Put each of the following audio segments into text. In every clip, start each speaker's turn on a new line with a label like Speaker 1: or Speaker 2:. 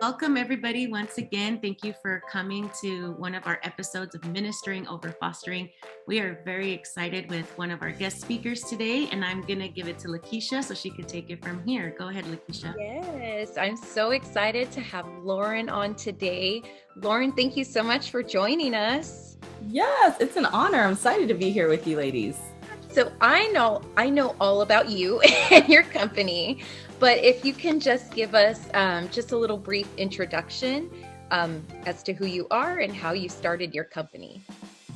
Speaker 1: welcome everybody once again. Thank you for coming to one of our episodes of Ministering Over Fostering. We are very excited with one of our guest speakers today, and I'm going to give it to Lakeisha so she can take it from here. Go ahead, Lakeisha.
Speaker 2: Yes, I'm so excited to have Lauren on today. Lauren, thank you so much for joining us.
Speaker 3: Yes, it's an honor. I'm excited to be here with you ladies.
Speaker 2: So I know all about you and your company, but if you can just give us just a little brief introduction as to who you are and how you started your company.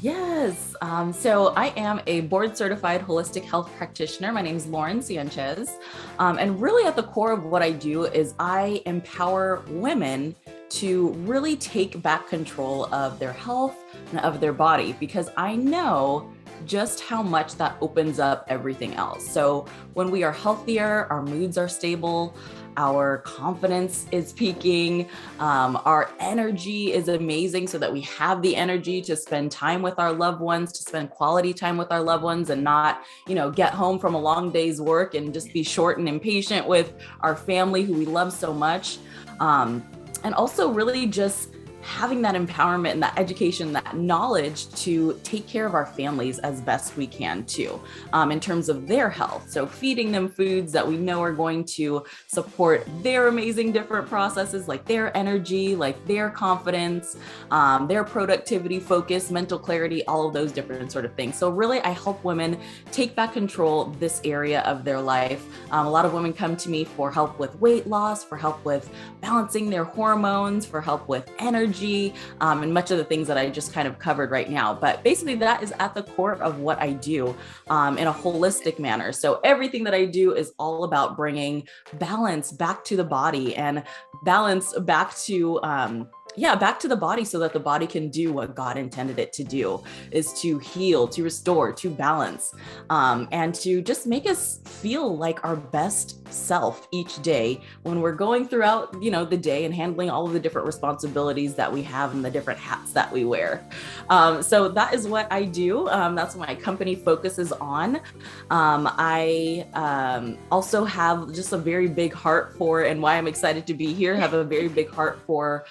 Speaker 3: Yes, so I am a board certified holistic health practitioner. My name is Lauren Sanchez. And really at the core of what I do is I empower women to really take back control of their health and of their body, because I know just how much that opens up everything else. So when we are healthier, our moods are stable, our confidence is peaking, our energy is amazing so that we have the energy to spend time with our loved ones, to spend quality time with our loved ones and not, get home from a long day's work and just be short and impatient with our family who we love so much. And also really just having that empowerment and that education, that knowledge to take care of our families as best we can too, in terms of their health. So feeding them foods that we know are going to support their amazing different processes, like their energy, like their confidence, their productivity, focus, mental clarity, all of those different sort of things. So really, I help women take back control this area of their life. A lot of women come to me for help with weight loss, for help with balancing their hormones, for help with energy, and much of the things that I just kind of covered right now. But basically that is at the core of what I do in a holistic manner. So everything that I do is all about bringing balance back to the body and balance back to back to the body so that the body can do what God intended it to do, is to heal, to restore, to balance, and to just make us feel like our best self each day when we're going throughout, the day and handling all of the different responsibilities that we have and the different hats that we wear. So that is what I do. That's what my company focuses on. I also have just a very big heart for, and why I'm excited to be here, have a very big heart for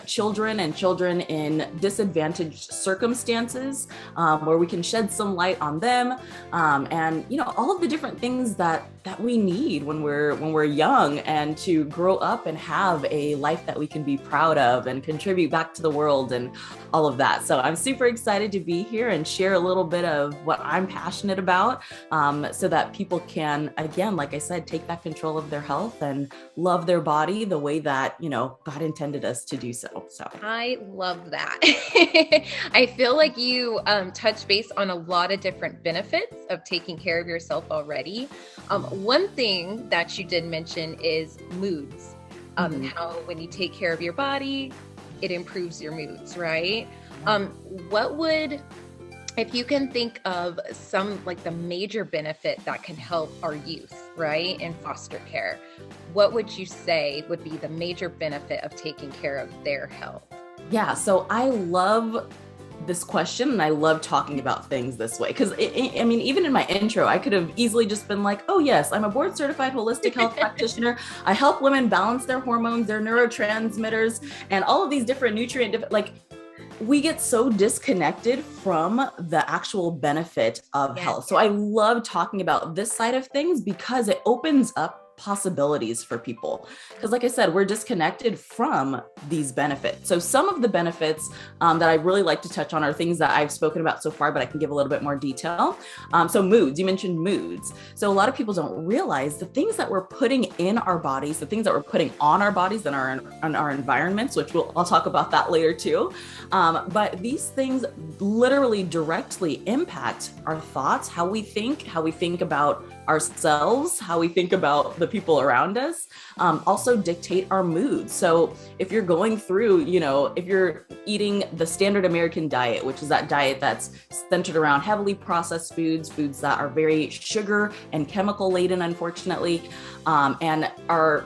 Speaker 3: children in disadvantaged circumstances, where we can shed some light on them, and all of the different things that we need when we're young, and to grow up and have a life that we can be proud of and contribute back to the world and all of that. So I'm super excited to be here and share a little bit of what I'm passionate about, so that people can, again, like I said, take back control of their health and love their body the way that, God intended us to do so. So
Speaker 2: I love that. I feel like you touch base on a lot of different benefits of taking care of yourself already. One thing that you did mention is moods. How when you take care of your body, it improves your moods, right? If you can think of some, like the major benefit that can help our youth, right, in foster care, what would you say would be the major benefit of taking care of their health?
Speaker 3: Yeah, so I love this question and I love talking about things this way, because even in my intro, I could have easily just been like, oh yes, I'm a board certified holistic health practitioner. I help women balance their hormones, their neurotransmitters, and all of these different we get so disconnected from the actual benefit of health. So I love talking about this side of things because it opens up possibilities for people. Because like I said, we're disconnected from these benefits. So some of the benefits that I really like to touch on are things that I've spoken about so far, but I can give a little bit more detail. So moods, you mentioned moods. So a lot of people don't realize the things that we're putting in our bodies, the things that we're putting on our bodies and our environments, which I'll talk about that later too. But these things literally directly impact our thoughts, how we think about ourselves, how we think about the people around us, also dictate our mood. So if you're going through, if you're eating the standard American diet, which is that diet that's centered around heavily processed foods that are very sugar and chemical laden, unfortunately, and are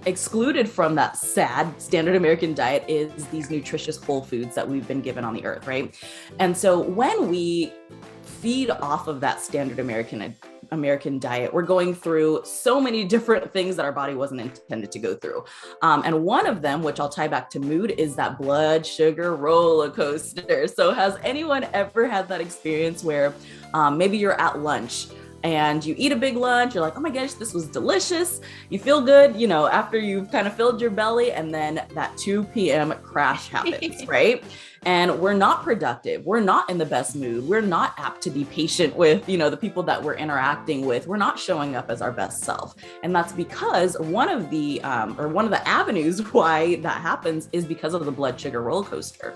Speaker 3: excluded from that sad standard American diet is these nutritious whole foods that we've been given on the earth, right? And so when we feed off of that standard American American diet, we're going through so many different things that our body wasn't intended to go through. And one of them, which I'll tie back to mood, is that blood sugar roller coaster. So has anyone ever had that experience where maybe you're at lunch and you eat a big lunch, you're like, oh my gosh, this was delicious. You feel good, after you've kind of filled your belly, and then that 2 p.m. crash happens, right? And we're not productive. We're not in the best mood. We're not apt to be patient with, the people that we're interacting with. We're not showing up as our best self. And that's because one of the avenues why that happens is because of the blood sugar roller coaster.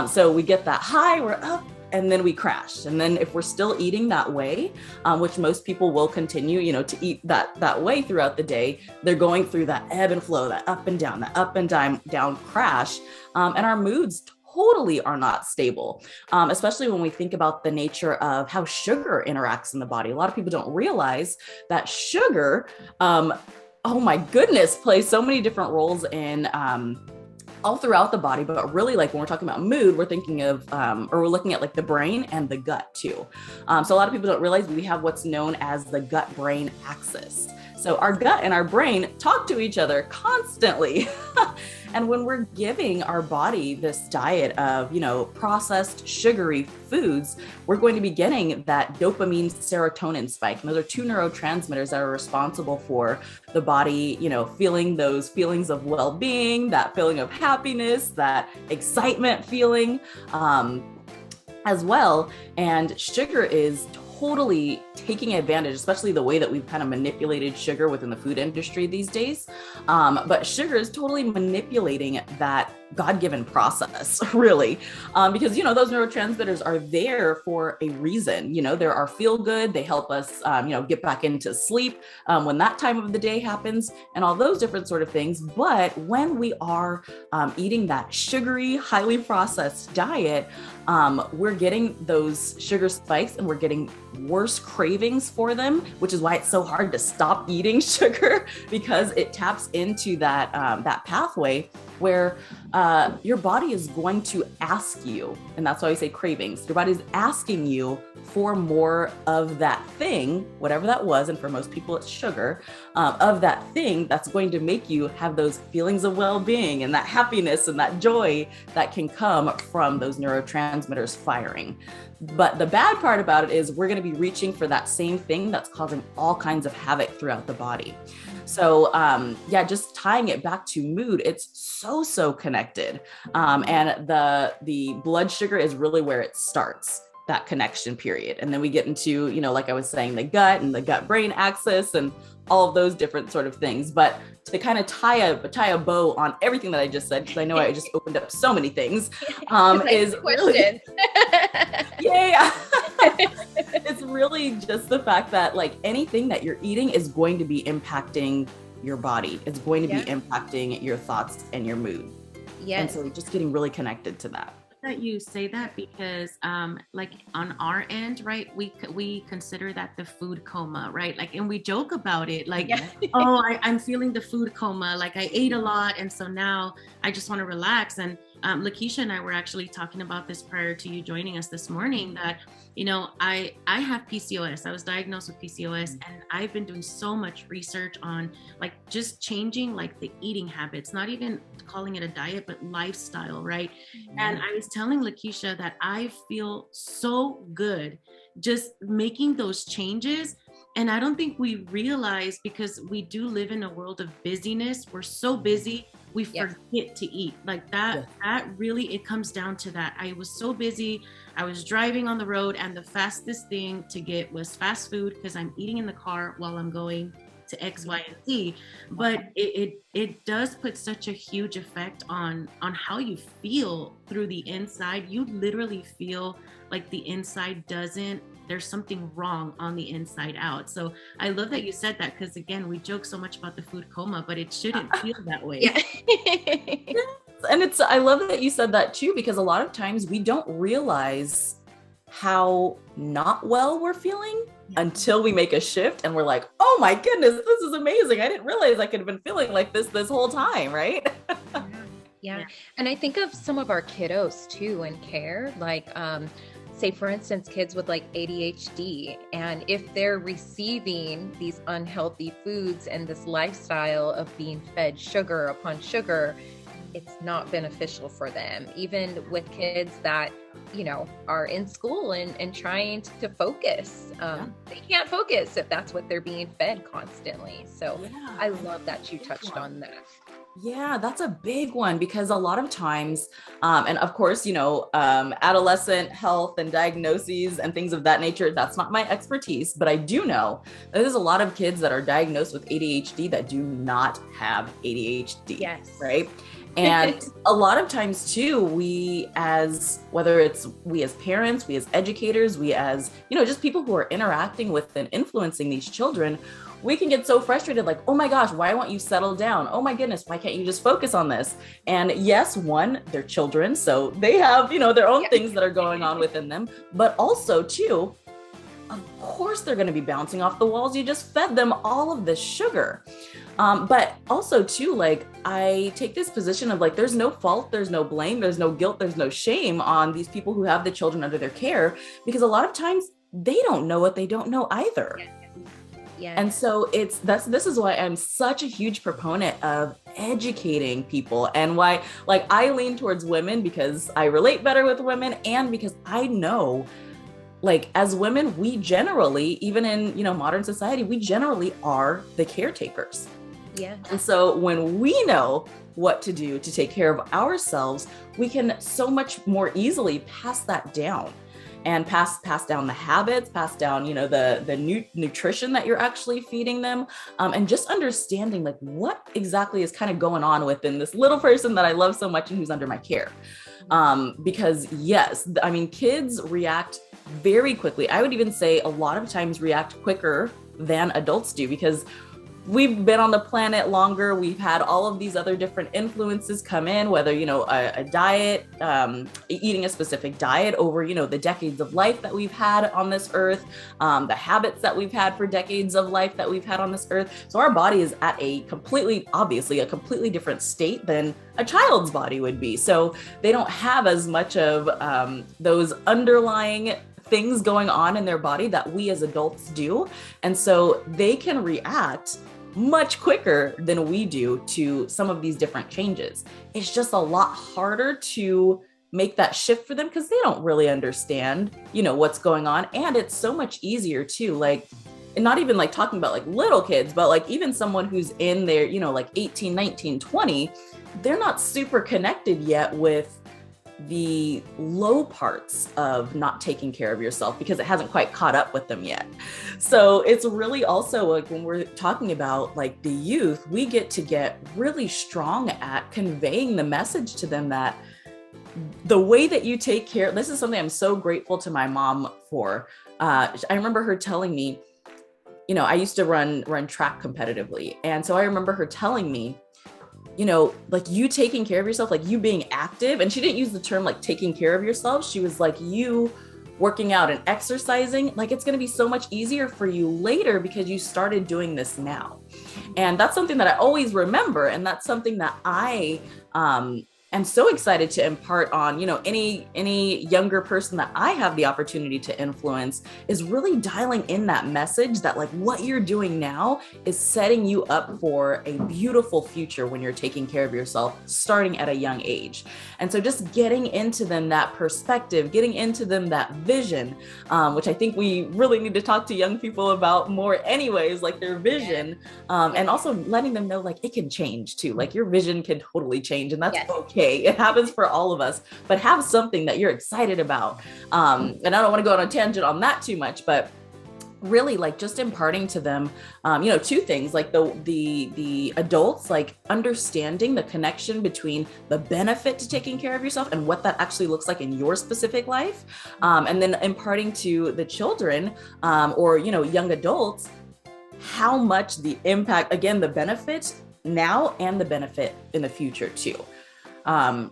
Speaker 3: So we get that high, we're up, and then we crash. And then if we're still eating that way, which most people will continue, to eat that way throughout the day, they're going through that ebb and flow, that up and down crash. And our moods totally are not stable, especially when we think about the nature of how sugar interacts in the body. A lot of people don't realize that sugar, oh my goodness, plays so many different roles in all throughout the body, but really, like, when we're talking about mood, we're thinking of, or we're looking at like the brain and the gut too. So a lot of people don't realize we have what's known as the gut-brain axis. So our gut and our brain talk to each other constantly. And when we're giving our body this diet of, processed sugary foods, we're going to be getting that dopamine serotonin spike. And those are two neurotransmitters that are responsible for the body, feeling those feelings of well-being, that feeling of happiness, that excitement feeling, as well. And sugar is totally taking advantage, especially the way that we've kind of manipulated sugar within the food industry these days. But sugar is totally manipulating that God-given process, really, because, those neurotransmitters are there for a reason. There are feel good. They help us, get back into sleep when that time of the day happens, and all those different sort of things. But when we are eating that sugary, highly processed diet, we're getting those sugar spikes, and we're getting worse cravings for them, which is why it's so hard to stop eating sugar, because it taps into that pathway where your body is going to ask you, and that's why we say cravings. Your body's asking you for more of that thing, whatever that was, and for most people it's sugar, of that thing that's going to make you have those feelings of well-being and that happiness and that joy that can come from those neurotransmitters firing. But the bad part about it is we're going to be reaching for that same thing that's causing all kinds of havoc throughout the body. So just tying it back to mood, it's so connected. And the blood sugar is really where it starts, that connection period. And then we get into, like I was saying, the gut and the gut-brain axis and all of those different sort of things. But to kind of tie a bow on everything that I just said, because I know I just opened up so many things, is really, yeah. It's really just the fact that, like, anything that you're eating is going to be impacting your body. It's going to be impacting your thoughts and your mood. Yes. And so just getting really connected to that.
Speaker 1: That you say that because like on our end, right, we consider that the food coma, right? Like, and we joke about it, like, I'm feeling the food coma, like I ate a lot, and so now I just want to relax. And Lakeisha and I were actually talking about this prior to you joining us this morning, that I have PCOS. I was diagnosed with PCOS, and I've been doing so much research on, like, just changing, like, the eating habits, not even calling it a diet, but lifestyle, right? And I was telling Lakeisha that I feel so good just making those changes. And I don't think we realize, because we do live in a world of busyness. We're so busy, we forget to eat. Like that really, it comes down to that. I was so busy. I was driving on the road, and the fastest thing to get was fast food, because I'm eating in the car while I'm going to X, Y, and Z. But it does put such a huge effect on how you feel through the inside. You literally feel like the inside there's something wrong on the inside out. So I love that you said that, because again, we joke so much about the food coma, but it shouldn't feel that way.
Speaker 3: And I love that you said that too, because a lot of times we don't realize how not well we're feeling until we make a shift, and we're like, oh my goodness, this is amazing. I didn't realize I could have been feeling like this whole time, right?
Speaker 2: Yeah. And I think of some of our kiddos too in care, like say, for instance, kids with like ADHD, and if they're receiving these unhealthy foods and this lifestyle of being fed sugar upon sugar, it's not beneficial for them. Even with kids that, you know, are in school and trying to focus, they can't focus if that's what they're being fed constantly. So I love that you touched on that.
Speaker 3: Yeah, that's a big one, because a lot of times, and of course, you know, adolescent health and diagnoses and things of that nature, that's not my expertise, but I do know that there's a lot of kids that are diagnosed with ADHD that do not have ADHD.
Speaker 2: Yes.
Speaker 3: Right. And a lot of times too, whether it's we as parents, we as educators, we as, you know, just people who are interacting with and influencing these children, we can get so frustrated, like, oh my gosh, why won't you settle down? Oh my goodness, why can't you just focus on this? And yes, one, they're children, so they have, you know, their own things that are going on within them, but also too, of course they're going to be bouncing off the walls. You just fed them all of this sugar. But also too, like, I take this position of like, there's no fault, there's no blame, there's no guilt, there's no shame on these people who have the children under their care, because a lot of times they don't know what they don't know either.
Speaker 2: Yeah.
Speaker 3: And so this is why I'm such a huge proponent of educating people, and why, like, I lean towards women because I relate better with women, and because I know, like, as women, we generally, even in, you know, modern society, we generally are the caretakers.
Speaker 2: Yeah.
Speaker 3: And so when we know what to do to take care of ourselves, we can so much more easily pass that down, and pass down the habits, pass down, you know, the nutrition that you're actually feeding them, and just understanding like what exactly is kind of going on within this little person that I love so much and who's under my care. Because yes, I mean, kids react very quickly. I would even say a lot of times react quicker than adults do, because we've been on the planet longer. We've had all of these other different influences come in, whether, you know, a diet, eating a specific diet over, you know, the decades of life that we've had on this earth, the habits that we've had for decades of life that we've had on this earth. So our body is at obviously a completely different state than a child's body would be. So they don't have as much of those underlying things going on in their body that we as adults do. And so they can react much quicker than we do to some of these different changes. It's just a lot harder to make that shift for them because they don't really understand, you know, what's going on. And it's so much easier too, like, and not even like talking about like little kids, but like even someone who's in their, you know, like 18, 19, 20, they're not super connected yet with the low parts of not taking care of yourself because it hasn't quite caught up with them yet. So it's really also like when we're talking about like the youth, we get really strong at conveying the message to them that the way that you take care, this is something I'm so grateful to my mom for. I remember her telling me, you know, I used to run track competitively. And so I remember her telling me, you know, like you taking care of yourself, like you being active. And she didn't use the term like taking care of yourself. She was like, you working out and exercising, like it's going to be so much easier for you later because you started doing this now. And that's something that I always remember. And that's something that I am so excited to impart on, you know, any younger person that I have the opportunity to influence, is really dialing in that message that like what you're doing now is setting you up for a beautiful future when you're taking care of yourself starting at a young age. And so just getting into them that perspective, getting into them that vision, which I think we really need to talk to young people about more anyways, like their vision, and also letting them know like it can change too, like your vision can totally change and that's okay. It happens for all of us, but have something that you're excited about. And I don't want to go on a tangent on that too much, but really like just imparting to them, you know, two things, like the adults, like understanding the connection between the benefit to taking care of yourself and what that actually looks like in your specific life. And then imparting to the children, or, you know, young adults, how much the impact, again, the benefit now and the benefit in the future too.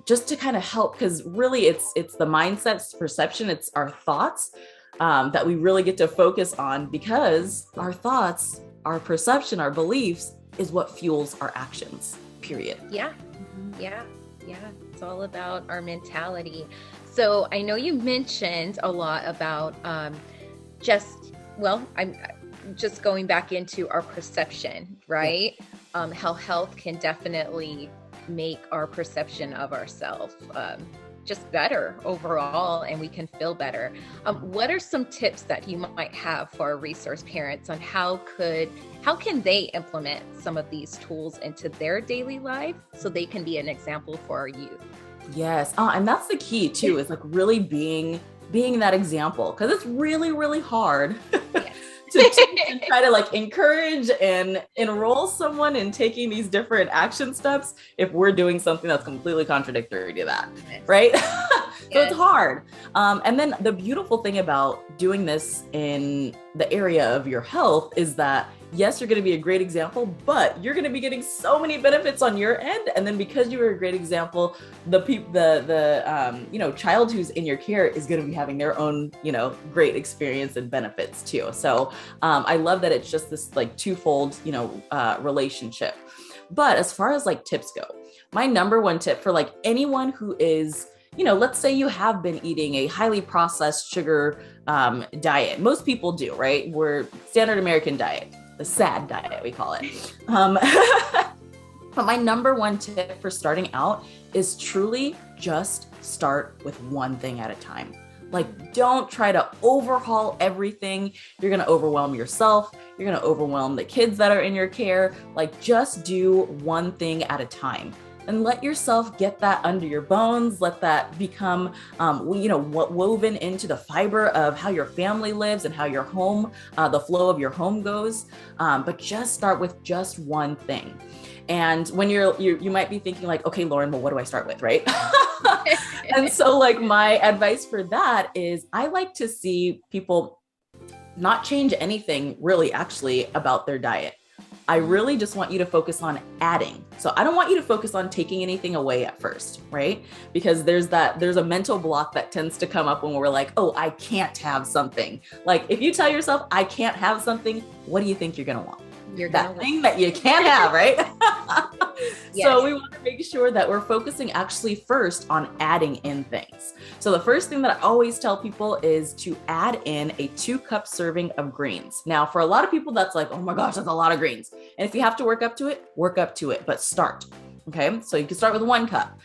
Speaker 3: Just to kind of help, because really it's the mindset, it's perception, it's our thoughts that we really get to focus on, because our thoughts, our perception, our beliefs is what fuels our actions, period.
Speaker 2: Yeah. It's all about our mentality. So I know you mentioned a lot about I'm just going back into our perception, right? Yeah. How health can definitely make our perception of ourselves just better overall, and we can feel better. What are some tips that you might have for our resource parents on how can they implement some of these tools into their daily life so they can be an example for our youth?
Speaker 3: Yes. And that's the key too, is like really being that example, because it's really, really hard to try to like encourage and enroll someone in taking these different action steps if we're doing something that's completely contradictory to that, right? So it's hard. And then the beautiful thing about doing this in the area of your health is that yes, you're going to be a great example, but you're going to be getting so many benefits on your end. And then because you were a great example, the child who's in your care is going to be having their own, great experience and benefits too. So I love that it's just this like twofold, relationship. But as far as like tips go, my number one tip for like anyone who is, let's say you have been eating a highly processed sugar diet. Most people do, right? We're standard American diet. The SAD diet, we call it. But my number one tip for starting out is truly just start with one thing at a time. Like, don't try to overhaul everything. You're going to overwhelm yourself. You're going to overwhelm the kids that are in your care. Like, just do one thing at a time. And let yourself get that under your bones. Let that become, woven into the fiber of how your family lives and how your home, the flow of your home goes. But just start with just one thing. And when you might be thinking like, okay, Lauren, well, what do I start with, right? And so like my advice for that is I like to see people not change anything really actually about their diet. I really just want you to focus on adding. So I don't want you to focus on taking anything away at first, right? Because there's a mental block that tends to come up when we're like, oh, I can't have something. Like if you tell yourself, I can't have something, what do you think you're going to want? That thing that you can't have, right? Yes. So we want to make sure that we're focusing actually first on adding in things. So the first thing that I always tell people is to add in a 2-cup serving of greens. Now, for a lot of people, that's like, oh my gosh, that's a lot of greens. And if you have to work up to it, but start. Okay, so you can start with 1 cup.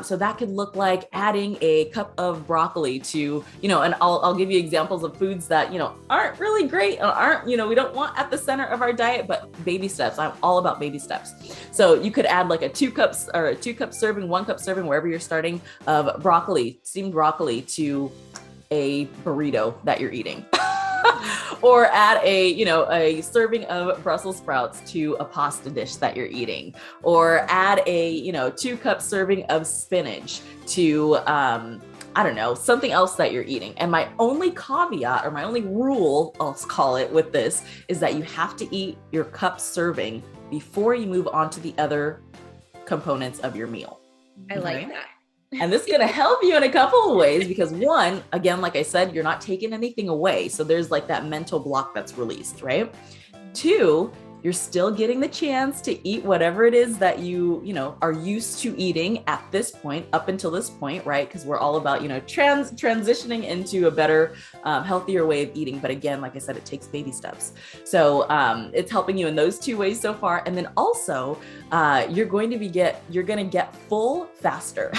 Speaker 3: So that could look like adding a cup of broccoli to, and I'll give you examples of foods that, aren't really great, aren't, we don't want at the center of our diet, but baby steps. I'm all about baby steps. So you could add like a 2 cups or a 2-cup serving, 1-cup serving, wherever you're starting, of broccoli, steamed broccoli to a burrito that you're eating. Or add a serving of Brussels sprouts to a pasta dish that you're eating, or add a 2-cup serving of spinach to something else that you're eating. And my only caveat, or my only rule, I'll call it, with this is that you have to eat your cup serving before you move on to the other components of your meal.
Speaker 2: I like that.
Speaker 3: And this is going to help you in a couple of ways because one, again, like I said, you're not taking anything away. So there's like that mental block that's released, right? 2, you're still getting the chance to eat whatever it is that you are used to eating at this point, up until this point, right? Because we're all about, transitioning into a better, healthier way of eating. But again, like I said, it takes baby steps. So it's helping you in those 2 ways so far. And then also, you're going to get full faster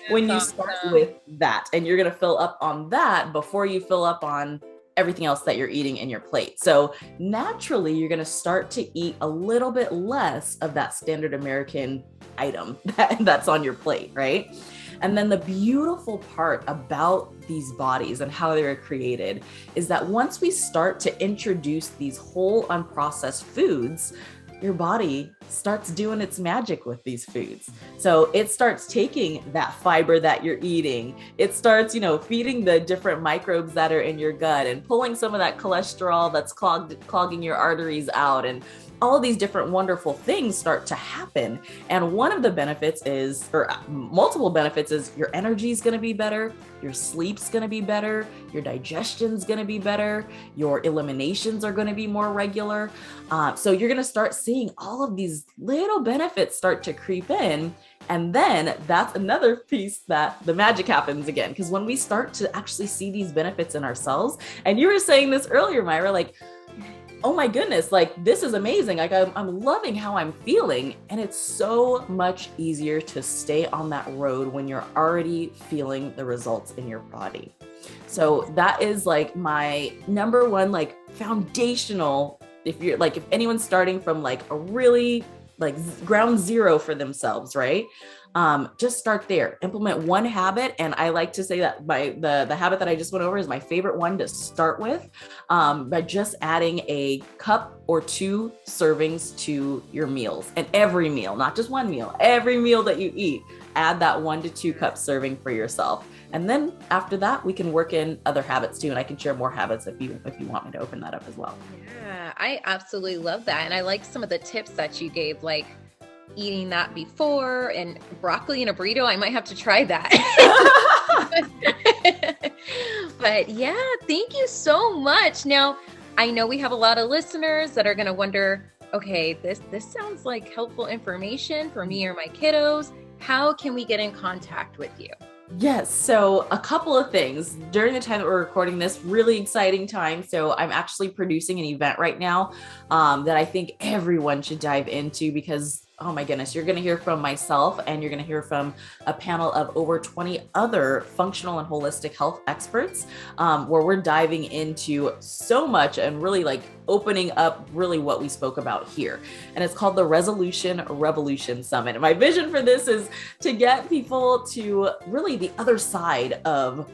Speaker 3: when you start with that. And you're going to fill up on that before you fill up on everything else that you're eating in your plate. So naturally, you're going to start to eat a little bit less of that standard American item that's on your plate, right? And then the beautiful part about these bodies and how they're created is that once we start to introduce these whole unprocessed foods, your body starts doing its magic with these foods. So it starts taking that fiber that you're eating. It starts, feeding the different microbes that are in your gut and pulling some of that cholesterol that's clogging your arteries out. And all these different wonderful things start to happen. And one of the benefits is, or multiple benefits is, your energy is going to be better. Your sleep's going to be better. Your digestion's going to be better. Your eliminations are going to be more regular. So you're going to start seeing all of these these little benefits start to creep in. And then that's another piece that the magic happens again. Because when we start to actually see these benefits in ourselves, and you were saying this earlier, Myra, like, oh my goodness, like this is amazing. Like I'm loving how I'm feeling. And it's so much easier to stay on that road when you're already feeling the results in your body. So that is like my number one, like foundational, if anyone's starting from like a really like ground zero for themselves, right? Just start there, implement one habit. And I like to say that the habit that I just went over is my favorite one to start with, by just adding a cup or 2 servings to your meals. And every meal, not just one meal, every meal that you eat, add that 1 to 2 cup serving for yourself. And then after that, we can work in other habits too. And I can share more habits if you want me to open that up as well.
Speaker 2: Yeah, I absolutely love that. And I like some of the tips that you gave, like eating that before, and broccoli in a burrito. I might have to try that. But yeah, thank you so much. Now, I know we have a lot of listeners that are going to wonder, okay, this sounds like helpful information for me or my kiddos. How can we get in contact with you?
Speaker 3: Yes. So a couple of things during the time that we're recording this, really exciting time. So I'm actually producing an event right now that I think everyone should dive into, because oh my goodness, you're going to hear from myself and you're going to hear from a panel of over 20 other functional and holistic health experts, where we're diving into so much and really like opening up really what we spoke about here. And it's called the Resolution Revolution Summit. And my vision for this is to get people to really the other side of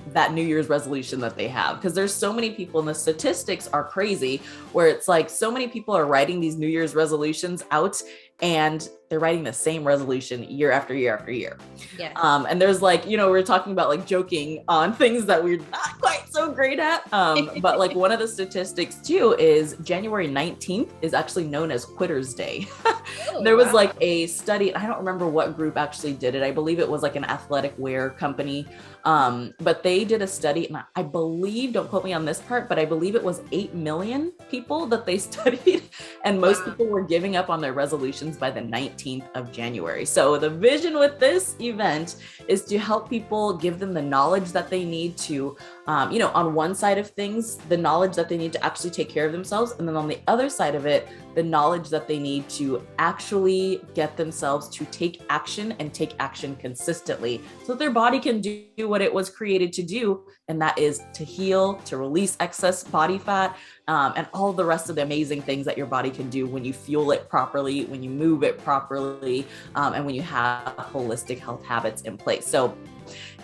Speaker 3: that New Year's resolution that they have. Because there's so many people, and the statistics are crazy, where it's like so many people are writing these New Year's resolutions out, and they're writing the same resolution year after year after year.
Speaker 2: Yes.
Speaker 3: And there's like, we're talking about like joking on things that we're not quite so great at. But like one of the statistics too is January 19th is actually known as Quitter's Day.
Speaker 2: Oh,
Speaker 3: there was
Speaker 2: wow.
Speaker 3: like a study, I don't remember what group actually did it. I believe it was like an athletic wear company. But they did a study, and I believe, don't quote me on this part, but I believe it was 8 million people that they studied. And most people were giving up on their resolutions by the 19th of January. So the vision with this event is to help people, give them the knowledge that they need to, on one side of things, the knowledge that they need to actually take care of themselves. And then on the other side of it, the knowledge that they need to actually get themselves to take action, and take action consistently, so that their body can do what it was created to do. And that is to heal, to release excess body fat, and all the rest of the amazing things that your body can do when you fuel it properly, when you move it properly, and when you have holistic health habits in place. So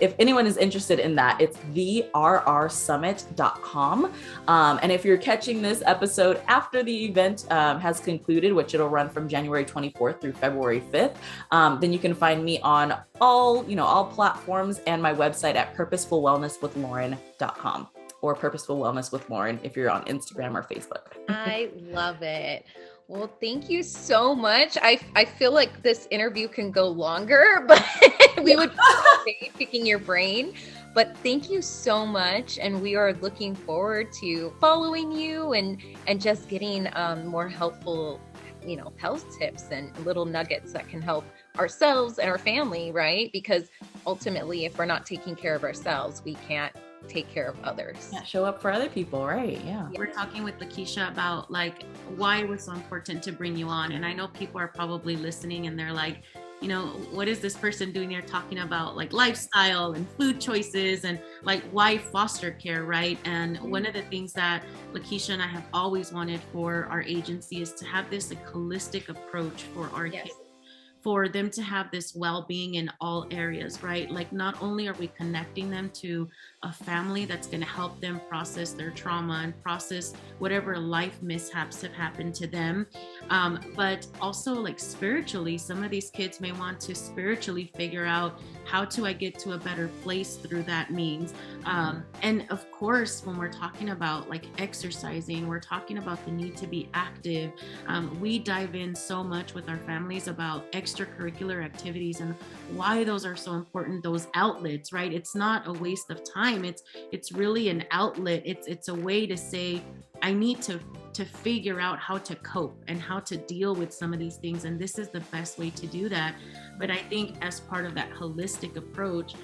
Speaker 3: if anyone is interested in that, it's therrsummit.com. And if you're catching this episode after the event has concluded, which it'll run from January 24th through February 5th, then you can find me on all platforms, and my website at purposefulwellnesswithlauren.com, or Purposeful Wellness with Lauren if you're on Instagram or Facebook.
Speaker 2: I love it. Well, thank you so much. I feel like this interview can go longer, but we would be picking your brain. But thank you so much. And we are looking forward to following you and just getting more helpful, health tips and little nuggets that can help ourselves and our family, right? Because ultimately, if we're not taking care of ourselves, we can't take care of others.
Speaker 3: Yeah, show up for other people, right? Yeah.
Speaker 1: We're talking with Lakeisha about like why it was so important to bring you on. And I know people are probably listening and they're like, what is this person doing here talking about like lifestyle and food choices and like why foster care, right? And one of the things that Lakeisha and I have always wanted for our agency is to have this like holistic approach for our kids, for them to have this well-being in all areas, right? Like not only are we connecting them to a family that's going to help them process their trauma and process whatever life mishaps have happened to them, but also like spiritually, some of these kids may want to spiritually figure out how do I get to a better place through that means. And of course, when we're talking about like exercising, we're talking about the need to be active. We dive in so much with our families about extracurricular activities and why those are so important, those outlets, right? It's not a waste of time. It's really an outlet. It's a way to say, I need to to figure out how to cope and how to deal with some of these things. And this is the best way to do that. But I think as part of that holistic approach,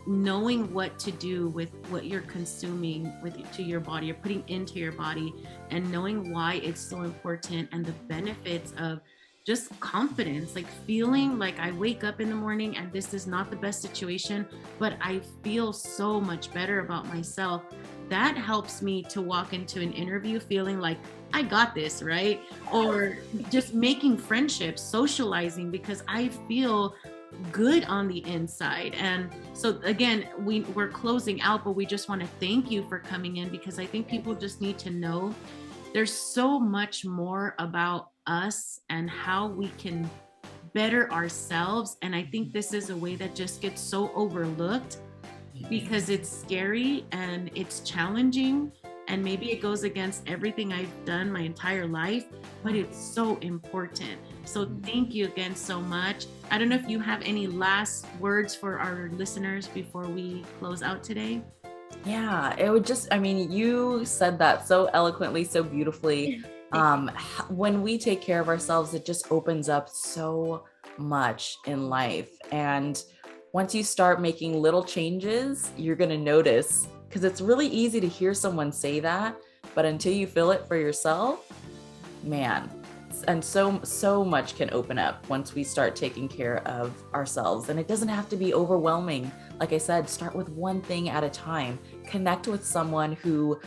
Speaker 1: knowing what to do with what you're consuming to your body, you're putting into your body, and knowing why it's so important and the benefits of just confidence, like feeling like I wake up in the morning and this is not the best situation, but I feel so much better about myself. That helps me to walk into an interview feeling like I got this, right? Or just making friendships, socializing, because I feel good on the inside. And so again, we're closing out, but we just want to thank you for coming in, because I think people just need to know there's so much more about us and how we can better ourselves. And I think this is a way that just gets so overlooked because it's scary and it's challenging, and maybe it goes against everything I've done my entire life, but it's so important. So thank you again so much. I don't know if you have any last words for our listeners before we close out today.
Speaker 3: Yeah, it would just, I mean, you said that so eloquently, so beautifully. When we take care of ourselves, it just opens up so much in life. And once you start making little changes, you're going to notice, because it's really easy to hear someone say that, but until you feel it for yourself, man. And so much can open up once we start taking care of ourselves. And it doesn't have to be overwhelming. Like I said, start with one thing at a time. Connect with someone who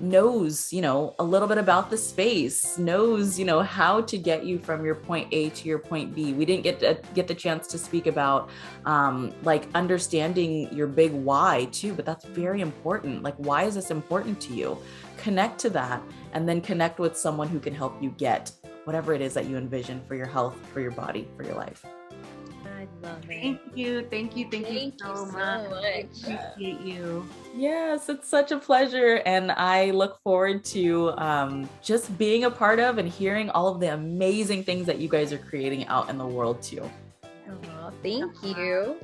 Speaker 3: knows, a little bit about the space, knows, how to get you from your point A to your point B. We didn't get the chance to speak about like understanding your big why too, but that's very important. Like, why is this important to you? Connect to that, and then connect with someone who can help you get whatever it is that you envision for your health, for your body, for your life.
Speaker 2: I love it.
Speaker 1: Thank you so much. I appreciate you.
Speaker 3: Yes, it's such a pleasure. And I look forward to just being a part of and hearing all of the amazing things that you guys are creating out in the world too.
Speaker 2: Oh, thank you.